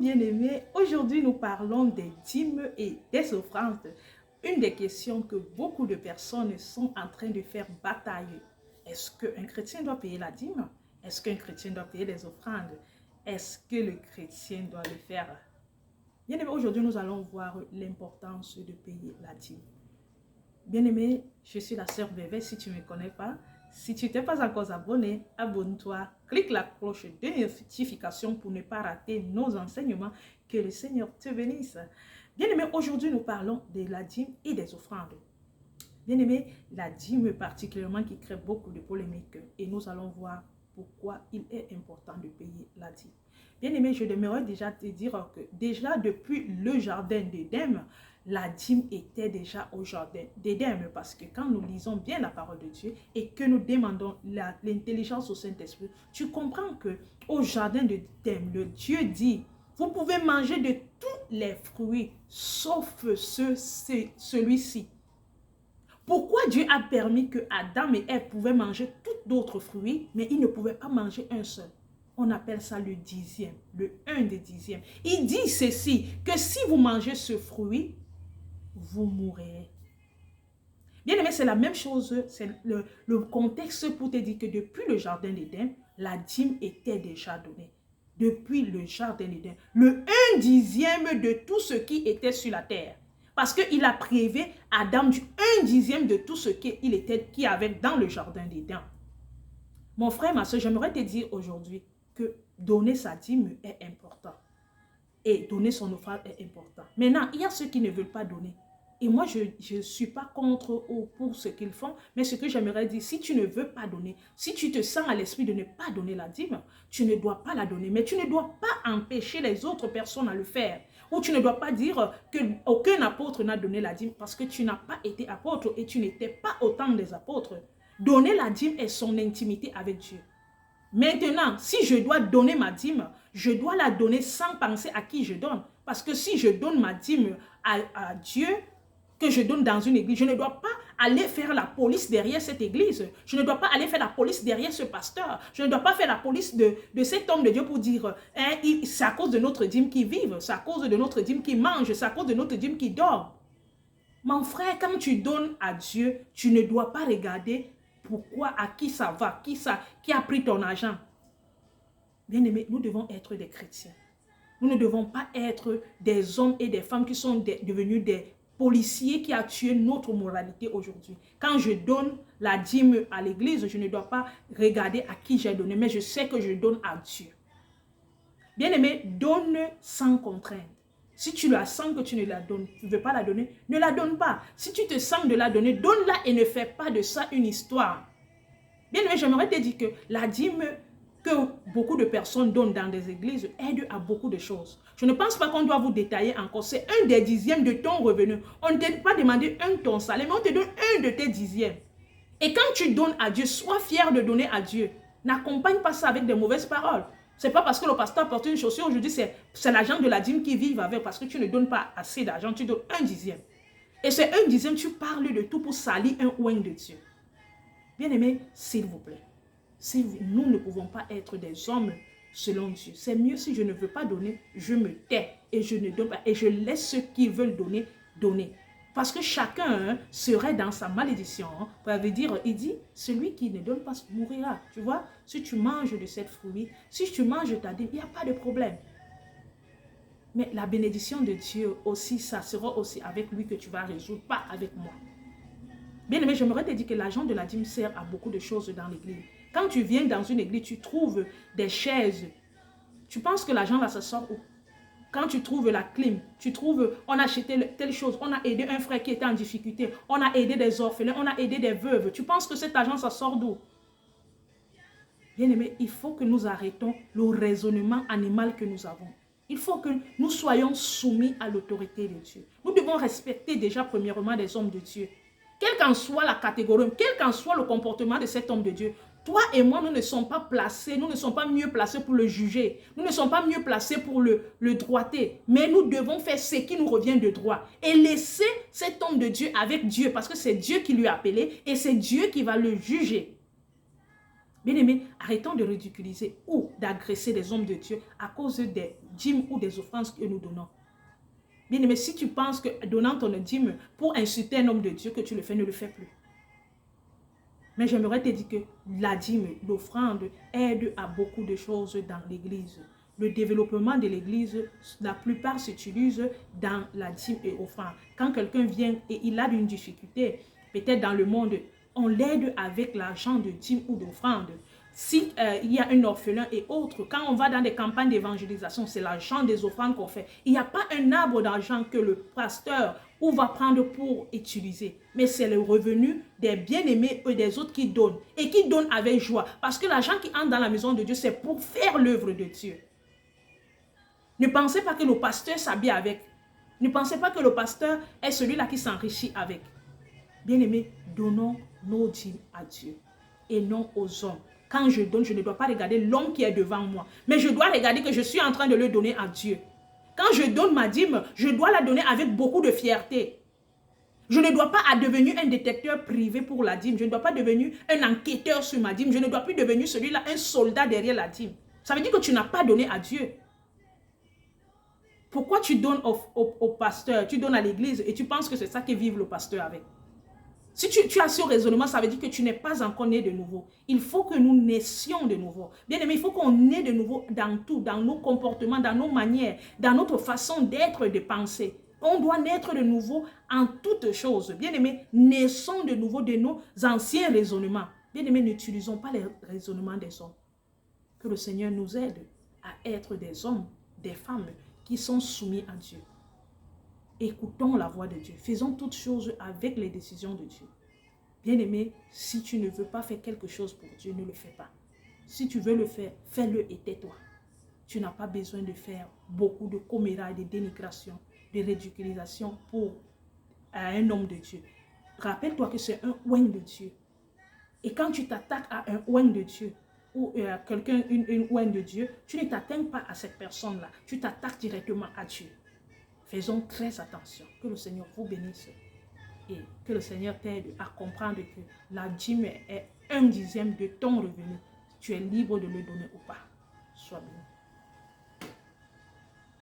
bien-aimés, aujourd'hui nous parlons des dîmes et des offrandes. Une des questions que beaucoup de personnes sont en train de faire bataille. Est-ce qu'un chrétien doit payer la dîme? Est-ce qu'un chrétien doit payer les offrandes? Est-ce que le chrétien doit le faire? Bien-aimés, aujourd'hui nous allons voir l'importance de payer la dîme. Bien-aimé, je suis la sœur Bébé, si tu ne me connais pas. Si tu n'es pas encore abonné, abonne-toi, clique la cloche de notification pour ne pas rater nos enseignements. Que le Seigneur te bénisse. Bien-aimé, aujourd'hui nous parlons de la dîme et des offrandes. Bien-aimé, la dîme particulièrement qui crée beaucoup de polémiques et nous allons voir pourquoi il est important de payer la dîme. Bien-aimé, je aimerais déjà te dire que déjà depuis le jardin d'Éden, la dîme était déjà au jardin d'Éden, parce que quand nous lisons bien la parole de Dieu et que nous demandons l'intelligence au Saint-Esprit, tu comprends que au jardin d'Éden, le Dieu dit, vous pouvez manger de tous les fruits, sauf celui-ci. Pourquoi Dieu a permis que Adam et Ève pouvaient manger tous d'autres fruits, mais ils ne pouvaient pas manger un seul? On appelle ça le dixième, le 1 des dixièmes. Il dit ceci, que si vous mangez ce fruit, vous mourrez. Bien aimé, c'est la même chose, c'est le contexte pour te dire que depuis le jardin d'Éden, la dîme était déjà donnée. Depuis le jardin d'Éden, le 1 dixième de tout ce qui était sur la terre. Parce qu'il a privé Adam du 1 dixième de tout ce qu'il y avait dans le jardin d'Éden. Mon frère, ma soeur, j'aimerais te dire aujourd'hui que donner sa dîme est important. Et donner son offrande est important. Maintenant, il y a ceux qui ne veulent pas donner. Et moi, je ne suis pas contre ou pour ce qu'ils font, mais ce que j'aimerais dire, si tu ne veux pas donner, si tu te sens à l'esprit de ne pas donner la dîme, tu ne dois pas la donner, mais tu ne dois pas empêcher les autres personnes à le faire. Ou tu ne dois pas dire qu'aucun apôtre n'a donné la dîme parce que tu n'as pas été apôtre et tu n'étais pas au temps des apôtres. Donner la dîme est son intimité avec Dieu. Maintenant, si je dois donner ma dîme, je dois la donner sans penser à qui je donne. Parce que si je donne ma dîme à Dieu, que je donne dans une église, je ne dois pas aller faire la police derrière cette église. Je ne dois pas aller faire la police derrière ce pasteur. Je ne dois pas faire la police de cet homme de Dieu pour dire c'est à cause de notre dîme qui vive, c'est à cause de notre dîme qui mange, c'est à cause de notre dîme qui dort. Mon frère, quand tu donnes à Dieu, tu ne dois pas regarder pourquoi, à qui ça va, qui a pris ton argent. Bien-aimés, nous devons être des chrétiens. Nous ne devons pas être des hommes et des femmes qui sont devenus des policiers qui ont tué notre moralité aujourd'hui. Quand je donne la dîme à l'église, je ne dois pas regarder à qui j'ai donné, mais je sais que je donne à Dieu. Bien-aimé, donne sans contrainte. Si tu la sens que tu ne la donnes, tu ne veux pas la donner, ne la donne pas. Si tu te sens de la donner, donne-la et ne fais pas de ça une histoire. Bien aimé, j'aimerais te dire que la dîme que beaucoup de personnes donnent dans des églises aide à beaucoup de choses. Je ne pense pas qu'on doit vous détailler encore. C'est 1 des dixièmes de ton revenu. On ne t'a pas demandé 1 ton salaire, mais on te donne 1 de tes dixièmes. Et quand tu donnes à Dieu, sois fier de donner à Dieu. N'accompagne pas ça avec des mauvaises paroles. Ce n'est pas parce que le pasteur porte une chaussure aujourd'hui, c'est l'argent de la dîme qui vit avec, parce que tu ne donnes pas assez d'argent, tu donnes 1 dixième. Et ce 1 dixième, tu parles de tout pour salir un oint de Dieu. Bien-aimé, s'il vous plaît, si nous ne pouvons pas être des hommes selon Dieu, c'est mieux si je ne veux pas donner, je me tais et je ne donne pas. Et je laisse ceux qui veulent donner, donner. Parce que chacun serait dans sa malédiction. Ça veut dire, il dit, celui qui ne donne pas mourra. Tu vois, si tu manges de cette fruit, si tu manges ta dîme, il n'y a pas de problème. Mais la bénédiction de Dieu aussi, ça sera aussi avec lui que tu vas résoudre, pas avec moi. Bien aimé, j'aimerais te dire que l'argent de la dîme sert à beaucoup de choses dans l'église. Quand tu viens dans une église, tu trouves des chaises. Tu penses que l'argent là, ça sort où? Quand tu trouves la clim, tu trouves, on a acheté telle chose, on a aidé un frère qui était en difficulté, on a aidé des orphelins, on a aidé des veuves. Tu penses que cet argent, ça sort d'où? Bien aimé, il faut que nous arrêtons le raisonnement animal que nous avons. Il faut que nous soyons soumis à l'autorité de Dieu. Nous devons respecter déjà premièrement les hommes de Dieu. Quelle qu'en soit la catégorie, quel qu'en soit le comportement de cet homme de Dieu, toi et moi, nous ne sommes pas placés, nous ne sommes pas mieux placés pour le juger. Nous ne sommes pas mieux placés pour le droiter. Mais nous devons faire ce qui nous revient de droit. Et laisser cet homme de Dieu avec Dieu, parce que c'est Dieu qui lui a appelé et c'est Dieu qui va le juger. Bien-aimés, arrêtons de ridiculiser ou d'agresser les hommes de Dieu à cause des dîmes ou des offranses que nous donnons. Bien-aimé, si tu penses que donnant ton dîme pour insulter un homme de Dieu que tu le fais, ne le fais plus. Mais j'aimerais te dire que la dîme, l'offrande aide à beaucoup de choses dans l'église. Le développement de l'église, la plupart s'utilise dans la dîme et offrande. Quand quelqu'un vient et il a une difficulté, peut-être dans le monde, on l'aide avec l'argent de dîme ou d'offrande. Si il y a un orphelin et autres, quand on va dans des campagnes d'évangélisation, c'est l'argent des offrandes qu'on fait. Il n'y a pas un arbre d'argent que le pasteur ou va prendre pour utiliser. Mais c'est le revenu des bien-aimés et des autres qui donnent. Et qui donnent avec joie. Parce que l'argent qui entre dans la maison de Dieu, c'est pour faire l'œuvre de Dieu. Ne pensez pas que le pasteur s'habille avec. Ne pensez pas que le pasteur est celui-là qui s'enrichit avec. Bien-aimés, donnons nos dîmes à Dieu et non aux hommes. Quand je donne, je ne dois pas regarder l'homme qui est devant moi, mais je dois regarder que je suis en train de le donner à Dieu. Quand je donne ma dîme, je dois la donner avec beaucoup de fierté. Je ne dois pas devenir un détecteur privé pour la dîme. Je ne dois pas devenir un enquêteur sur ma dîme. Je ne dois plus devenir celui-là, un soldat derrière la dîme. Ça veut dire que tu n'as pas donné à Dieu. Pourquoi tu donnes au pasteur, tu donnes à l'église et tu penses que c'est ça que vive le pasteur avec? Si tu as ce raisonnement, ça veut dire que tu n'es pas encore né de nouveau. Il faut que nous naissions de nouveau. Bien aimé, il faut qu'on naisse de nouveau dans tout, dans nos comportements, dans nos manières, dans notre façon d'être, de penser. On doit naître de nouveau en toutes choses. Bien aimé, naissons de nouveau de nos anciens raisonnements. Bien aimé, n'utilisons pas les raisonnements des hommes. Que le Seigneur nous aide à être des hommes, des femmes qui sont soumis à Dieu. Écoutons la voix de Dieu. Faisons toutes choses avec les décisions de Dieu. Bien-aimé, si tu ne veux pas faire quelque chose pour Dieu, ne le fais pas. Si tu veux le faire, fais-le et tais-toi. Tu n'as pas besoin de faire beaucoup de commérailles, de dénigration, de ridiculisation pour un homme de Dieu. Rappelle-toi que c'est un oint de Dieu. Et quand tu t'attaques à un oint de Dieu, ou à quelqu'un, une oint de Dieu, tu ne t'attaques pas à cette personne-là. Tu t'attaques directement à Dieu. Faisons très attention. Que le Seigneur vous bénisse et que le Seigneur t'aide à comprendre que la dîme est 1/10 de ton revenu. Tu es libre de le donner ou pas. Sois béni.